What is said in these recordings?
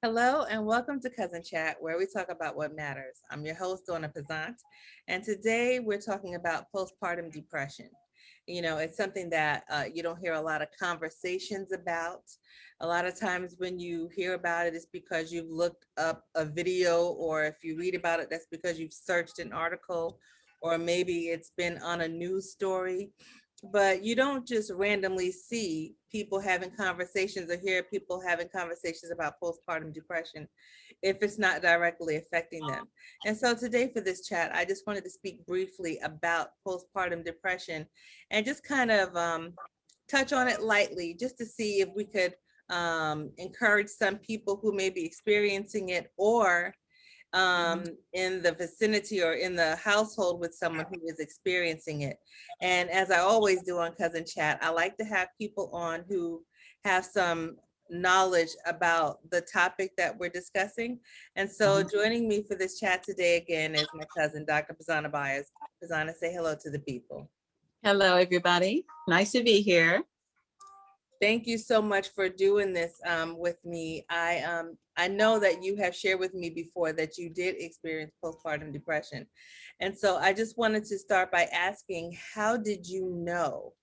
Hello and welcome to Cousin Chat, where we talk about what matters. I'm your host, Donna Pazant, and today we're talking about postpartum depression. You know, it's something that you don't hear a lot of conversations about. A lot of times when you hear about it, it's because you've looked up a video, or if you read about it, that's because you've searched an article, or maybe it's been on a news story. But you don't just randomly see people having conversations or hear people having conversations about postpartum depression if it's not directly affecting them. And so today for this chat, I just wanted to speak briefly about postpartum depression and just kind of touch on it lightly just to see if we could encourage some people who may be experiencing it or in the vicinity or in the household with someone who is experiencing it. And as I always do on Cousin Chat, I like to have people on who have some knowledge about the topic that we're discussing. And so joining me for this chat today again is my cousin, Dr. Pazana Byers. Pazana, say hello to the people. Hello, everybody. Nice to be here. Thank you so much for doing this with me. I know that you have shared with me before that you did experience postpartum depression. And so I just wanted to start by asking, how did you know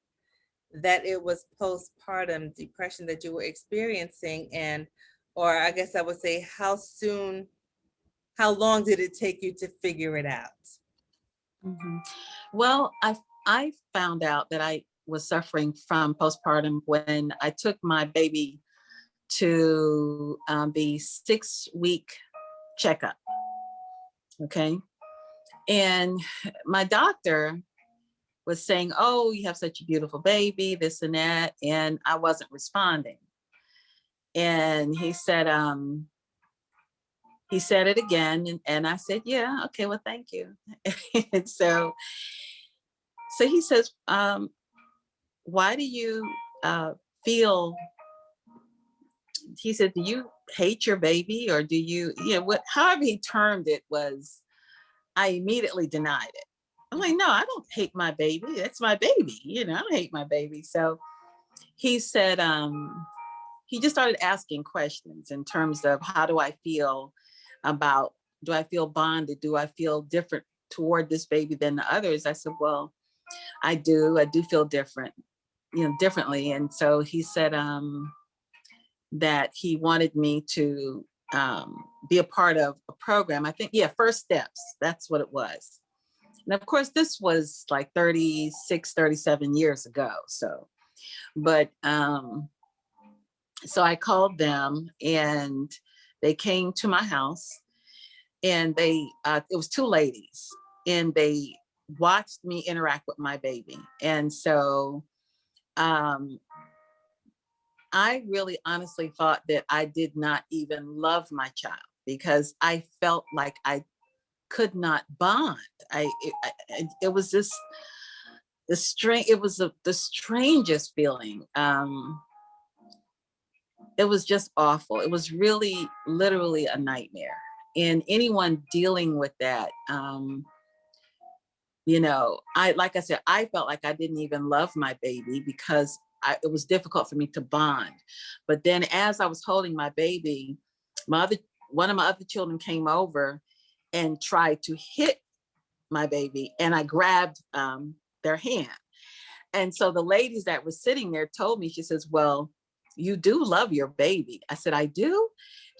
that it was postpartum depression that you were experiencing? And, or I guess I would say, how long did it take you to figure it out? Well, I found out that I was suffering from postpartum when I took my baby to the 6-week checkup. Okay. And my doctor was saying, oh, you have such a beautiful baby, this and that. And I wasn't responding. And he said it again. And I said, yeah, okay, well, thank you. And so he says, why do you feel, he said, do you hate your baby, or do you, however he termed it was, I immediately denied it. I'm like, no, I don't hate my baby. That's my baby. I don't hate my baby. So he said, he just started asking questions in terms of how do I feel about, do I feel bonded? Do I feel different toward this baby than the others? I said, well, I do feel different, differently. And so he said that he wanted me to be a part of a program. I think, First Steps, that's what it was. And of course, this was like 36, 37 years ago. So, but so I called them and they came to my house, and it was two ladies, and they watched me interact with my baby. And so I really honestly thought that I did not even love my child, because I felt like I could not bond. It was just the strangest feeling. It was just awful. It was really literally a nightmare. And anyone dealing with that, like I said, I felt like I didn't even love my baby because it was difficult for me to bond. But then as I was holding my baby, one of my other children came over and tried to hit my baby, and I grabbed their hand. And so the ladies that were sitting there told me, she says, well, you do love your baby. I said, I do?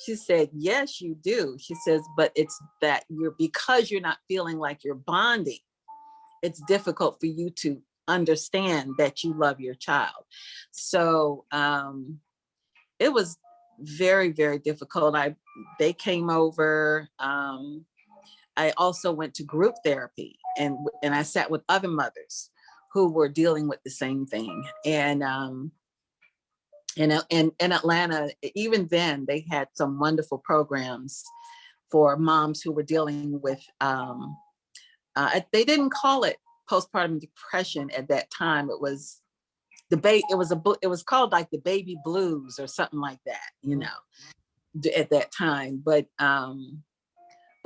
She said, yes, you do. She says, but it's that because you're not feeling like you're bonding, it's difficult for you to understand that you love your child. So it was very, very difficult. They came over. I also went to group therapy, and I sat with other mothers who were dealing with the same thing. And in Atlanta, even then, they had some wonderful programs for moms who were dealing with, they didn't call it postpartum depression at that time. It was it was called like the baby blues or something like that, at that time. But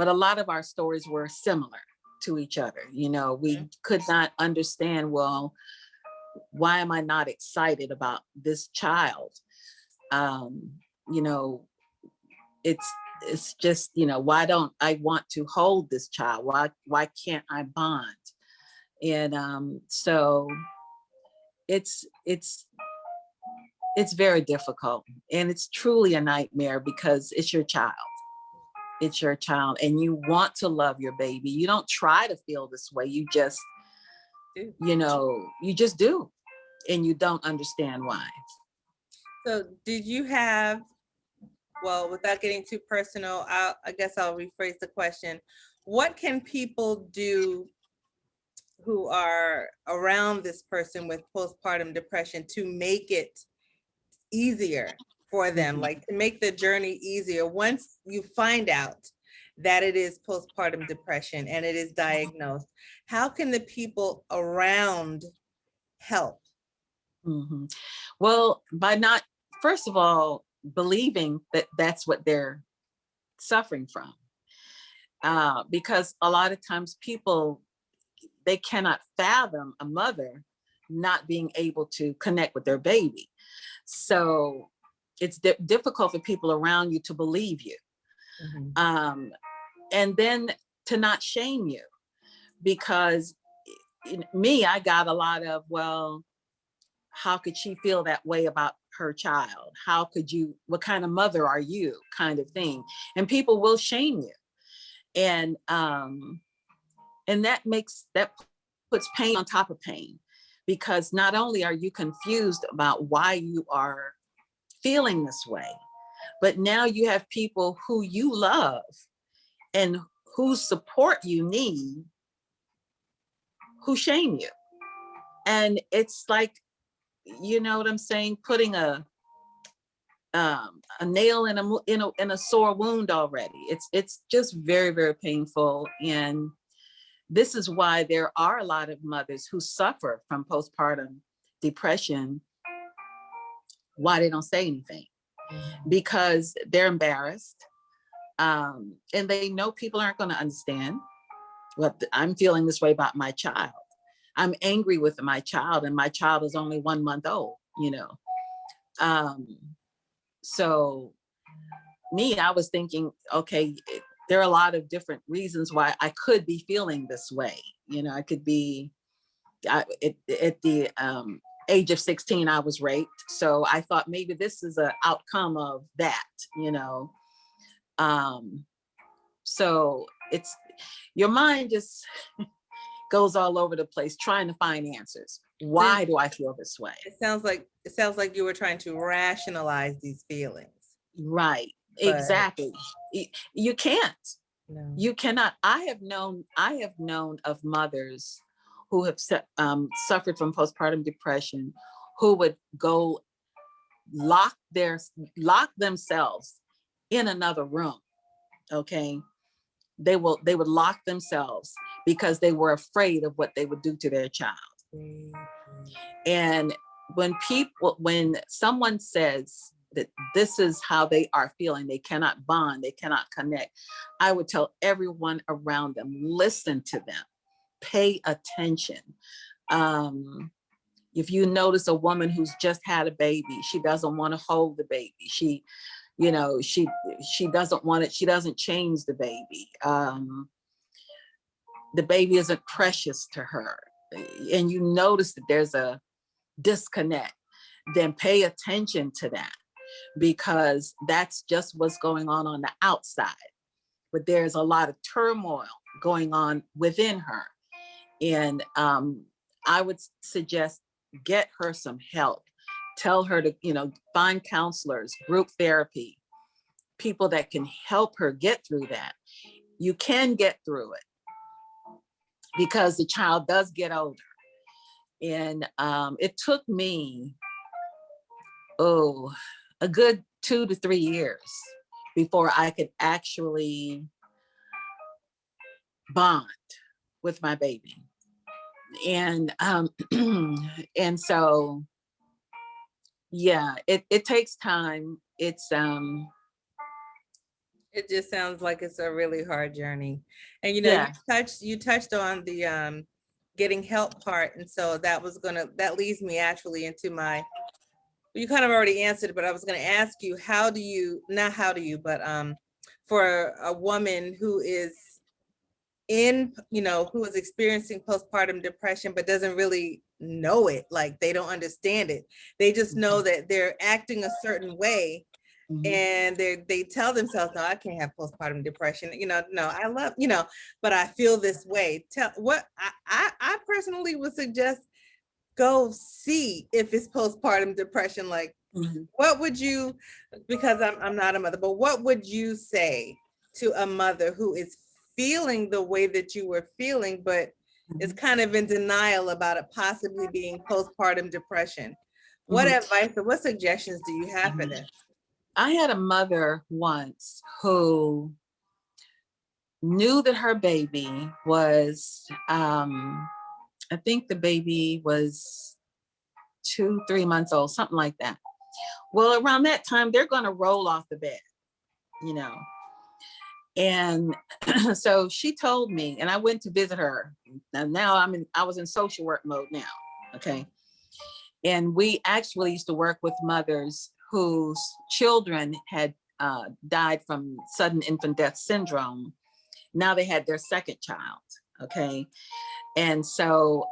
a lot of our stories were similar to each other. We could not understand, well, why am I not excited about this child? um, you know, it's it's just, why don't I want to hold this child? Why can't I bond? And so it's it's it's very difficult, and it's truly a nightmare because it's your child. It's your child, and you want to love your baby. You don't try to feel this way. You just, Do. you just do, and you don't understand why. So did you have, well, without getting too personal, I guess I'll rephrase the question. What can people do who are around this person with postpartum depression to make it easier for them, Mhm. like to make the journey easier once you find out that it is postpartum depression and it is diagnosed? How can the people around help? Mhm. Well, by not, first of all, believing that that's what they're suffering from. Because a lot of times people, they cannot fathom a mother not being able to connect with their baby. So it's difficult for people around you to believe you. Mhm. Um, and then to not shame you, because me, I got a lot of, well, how could she feel that way about her child? How could you, what kind of mother are you, kind of thing. And people will shame you. And that puts pain on top of pain, because not only are you confused about why you are feeling this way, but now you have people who you love and whose support you need, who shame you. And it's like, you know what I'm saying, putting a nail in a sore wound already. It's just very, very painful. And this is why there are a lot of mothers who suffer from postpartum depression, why they don't say anything, Mhm. because they're embarrassed, and they know people aren't going to understand what I'm feeling this way about my child. I'm angry with my child, and my child is only 1 month old. Um, so me, I was thinking, okay, there are a lot of different reasons why I could be feeling this way. I could be, at the age of 16, I was raped. So I thought maybe this is an outcome of that, you know. Um, so it's, your mind just goes all over the place trying to find answers. So Why do I feel this way? it sounds like you were trying to rationalize these feelings, Right, but exactly. You can't. no. You cannot. I have known of mothers who have suffered from postpartum depression, who would go lock lock themselves in another room. Okay, they would lock themselves because they were afraid of what they would do to their child. Mhm. And when someone says that this is how they are feeling, they cannot bond, they cannot connect, I would tell everyone around them, listen to them, pay attention. Um, if you notice a woman who's just had a baby, she doesn't want to hold the baby. She doesn't want it. She doesn't change the baby. The baby isn't precious to her, and you notice that there's a disconnect. Then pay attention to that, because that's just what's going on the outside. But there's a lot of turmoil going on within her. And I would suggest get her some help. Tell her to, find counselors, group therapy, people that can help her get through that. You can get through it because the child does get older. And it took me, a good 2 to 3 years before I could actually bond with my baby. And and so yeah, it takes time. It just sounds like it's a really hard journey. And you Yeah. touched on the getting help part. And so that leads me actually into my you kind of already answered, but I was going to ask you, not how do you, but for a woman who is who is experiencing postpartum depression, but doesn't really know it, like they don't understand it. They just know that they're acting a certain way, and they tell themselves, no, I can't have postpartum depression. No, I love, but I feel this way. I personally would suggest, go see if it's postpartum depression. Like, what would you, because I'm not a mother, but what would you say to a mother who is feeling the way that you were feeling, but is kind of in denial about it possibly being postpartum depression? What advice or what suggestions do you have for this? I had a mother once who knew that her baby was, I think the baby was 2-3 months old, something like that. Well, around that time, they're going to roll off the bed, you know. And so she told me, and I went to visit her. Now I was in social work mode now. Okay. And we actually used to work with mothers whose children had died from sudden infant death syndrome. Now they had their second child. Okay. And so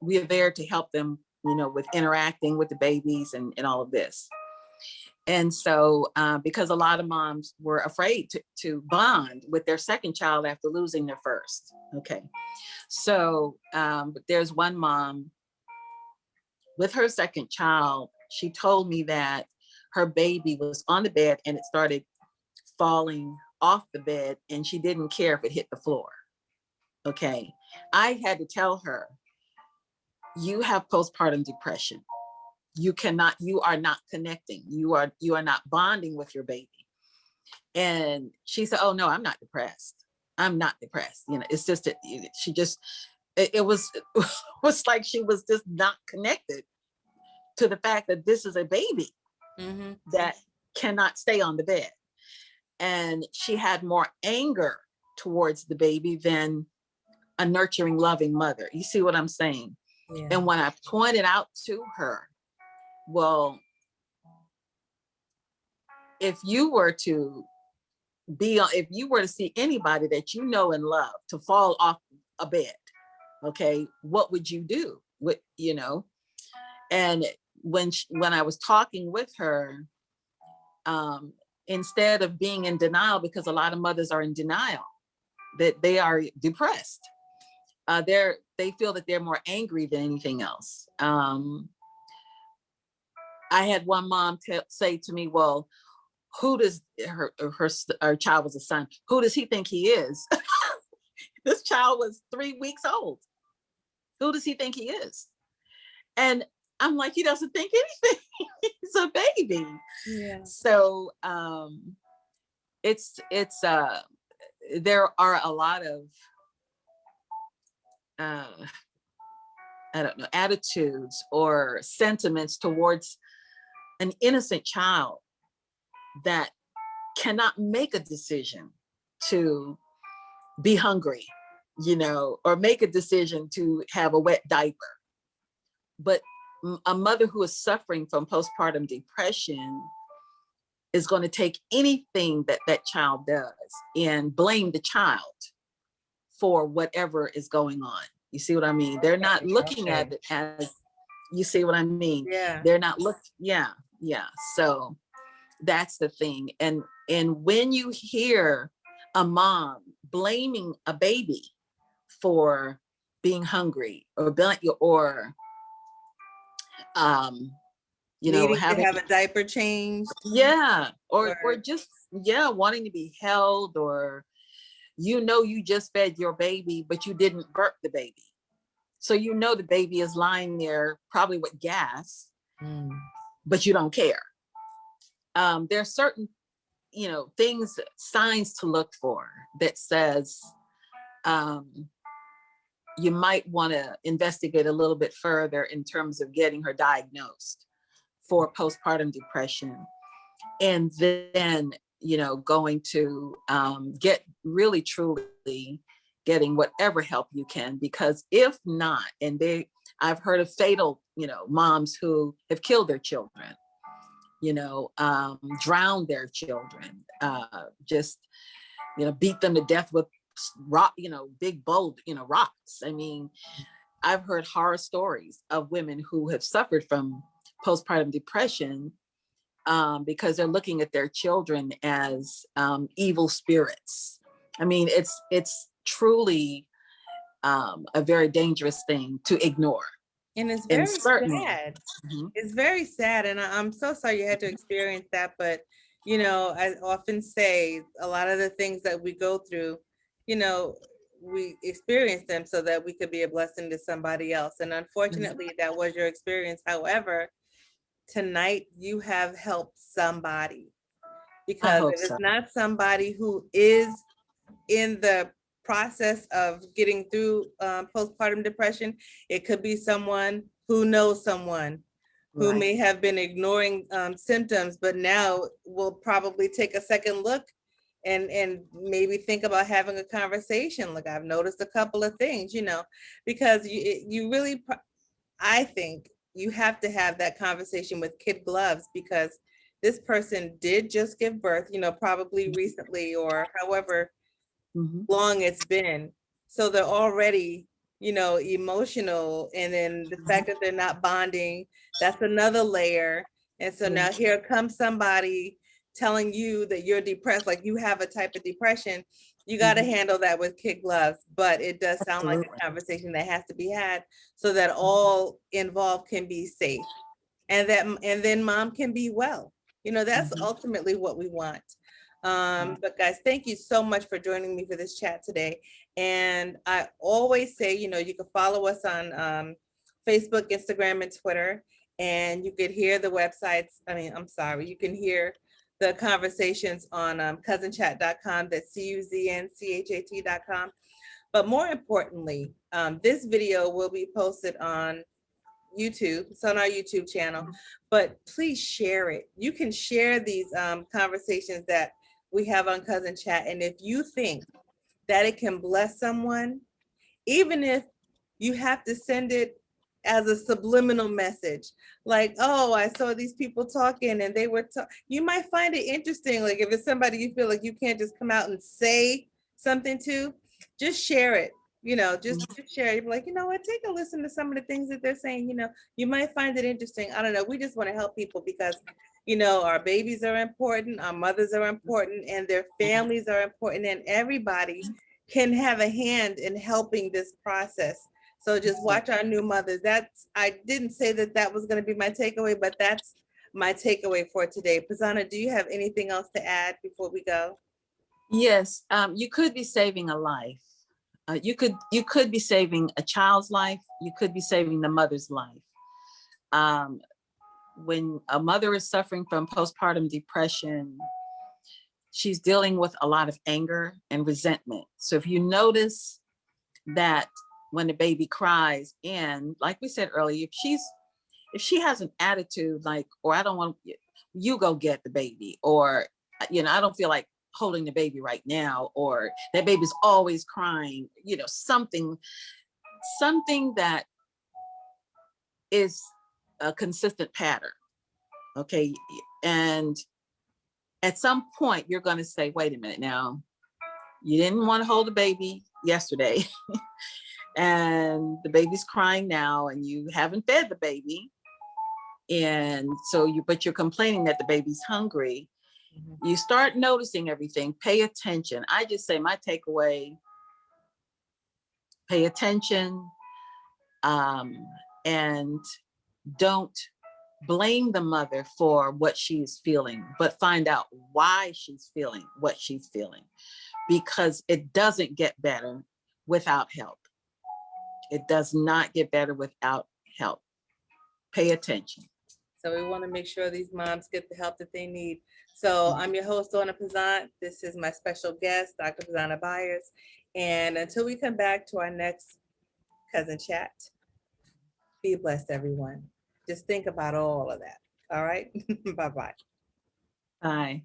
we are there to help them, with interacting with the babies and all of this. And so because a lot of moms were afraid to bond with their second child after losing their first. Okay. So but there's one mom with her second child. She told me that her baby was on the bed and it started falling off the bed, and she didn't care if it hit the floor. Okay. I had to tell her, you have postpartum depression. You are not connecting. You are not bonding with your baby. And she said, oh no, I'm not depressed. I'm not depressed. It's just that she just, it was like she was just not connected to the fact that this is a baby that cannot stay on the bed. And she had more anger towards the baby than a nurturing, loving mother. You see what I'm saying? Yeah. And when I pointed out to her, well, if you were to see anybody that you know and love to fall off a bed, okay, what would you do? And when I was talking with her, instead of being in denial, because a lot of mothers are in denial that they are depressed, they feel that they're more angry than anything else. I had one mom say to me, well, who does her child was a son, who does he think he is? This child was 3 weeks old. Who does he think he is? And I'm like, he doesn't think anything. He's a baby. Yeah. So there are a lot of I don't know, attitudes or sentiments towards an innocent child that cannot make a decision to be hungry, or make a decision to have a wet diaper. But a mother who is suffering from postpartum depression is going to take anything that child does and blame the child for whatever is going on. You see what I mean? They're not looking at it as, you see what I mean? Yeah. They're not yeah. So that's the thing. And when you hear a mom blaming a baby for being hungry or needing to have a diaper change. Yeah. Or just, wanting to be held, or, you just fed your baby, but you didn't burp the baby. So, the baby is lying there probably with gas, but you don't care. There are certain, things, signs to look for that says, you might want to investigate a little bit further in terms of getting her diagnosed for postpartum depression. And then, going to get really, truly getting whatever help you can, because if not, and I've heard of fatal, moms who have killed their children, drowned their children, just, beat them to death with rock, big bold, rocks. I mean, I've heard horror stories of women who have suffered from postpartum depression because they're looking at their children as evil spirits. I mean, it's truly a very dangerous thing to ignore. And it's And very certainly, sad. mhm, It's very sad. And I'm so sorry you had to experience that. But, I often say a lot of the things that we go through, you know, we experience them so that we could be a blessing to somebody else. And unfortunately, that was your experience. However, tonight you have helped somebody, I because hope if so. it's not somebody who is in the process of getting through postpartum depression, it could be someone who knows someone who Right. may have been ignoring symptoms, but now will probably take a second look and maybe think about having a conversation. Like, I've noticed a couple of things, because you really, I think you have to have that conversation with kid gloves, because this person did just give birth, probably recently or however Mhm. long it's been. So they're already, emotional. And then the fact that they're not bonding, that's another layer. And so now here comes somebody telling you that you're depressed, like you have a type of depression. You got to Mhm. handle that with kid gloves. But it does sound like Absolutely. a conversation that has to be had so that all involved can be safe, and then mom can be well. That's Mhm. ultimately what we want. Right. But guys, thank you so much for joining me for this chat today. And I always say, you can follow us on Facebook, Instagram, and Twitter. And you could hear the websites. I'm sorry, you can hear the conversations on cousinchat.com. That's CUZNCHAT.com. But more importantly, this video will be posted on YouTube. It's on our YouTube channel, but please share it. You can share these conversations that we have on Cousin Chat. And if you think that it can bless someone, even if you have to send it as a subliminal message, like, oh, I saw these people talking and they were, you might find it interesting. Like, if it's somebody you feel like you can't just come out and say something to, just share it. Just share it. Like, you know what, take a listen to some of the things that they're saying. You might find it interesting. I don't know. We just want to help people because our babies are important, our mothers are important, and their families are important, and everybody can have a hand in helping this process. So just watch our new mothers. I didn't say that was going to be my takeaway, but that's my takeaway for today. Pisana, do you have anything else to add before we go? Yes, you could be saving a life. You could be saving a child's life. You could be saving the mother's life. Um, when a mother is suffering from postpartum depression, she's dealing with a lot of anger and resentment. So if you notice that when the baby cries, and like we said earlier, if she has an attitude like, or I don't want you go get the baby, or I don't feel like holding the baby right now, or that baby's always crying, something that is a consistent pattern. Okay. And at some point you're going to say, wait a minute now, you didn't want to hold the baby yesterday and the baby's crying now and you haven't fed the baby, and but you're complaining that the baby's hungry. You start noticing everything. Pay attention. I just say my takeaway: pay attention, and don't blame the mother for what she's feeling, but find out why she's feeling what she's feeling, because it doesn't get better without help. It does not get better without help. Pay attention. So we want to make sure these moms get the help that they need. So I'm your host, Donna Pazant. This is my special guest, Dr. Pazana Byers. And until we come back to our next Cousin Chat, be blessed, everyone. Just think about all of that. All right. Bye-bye. Bye.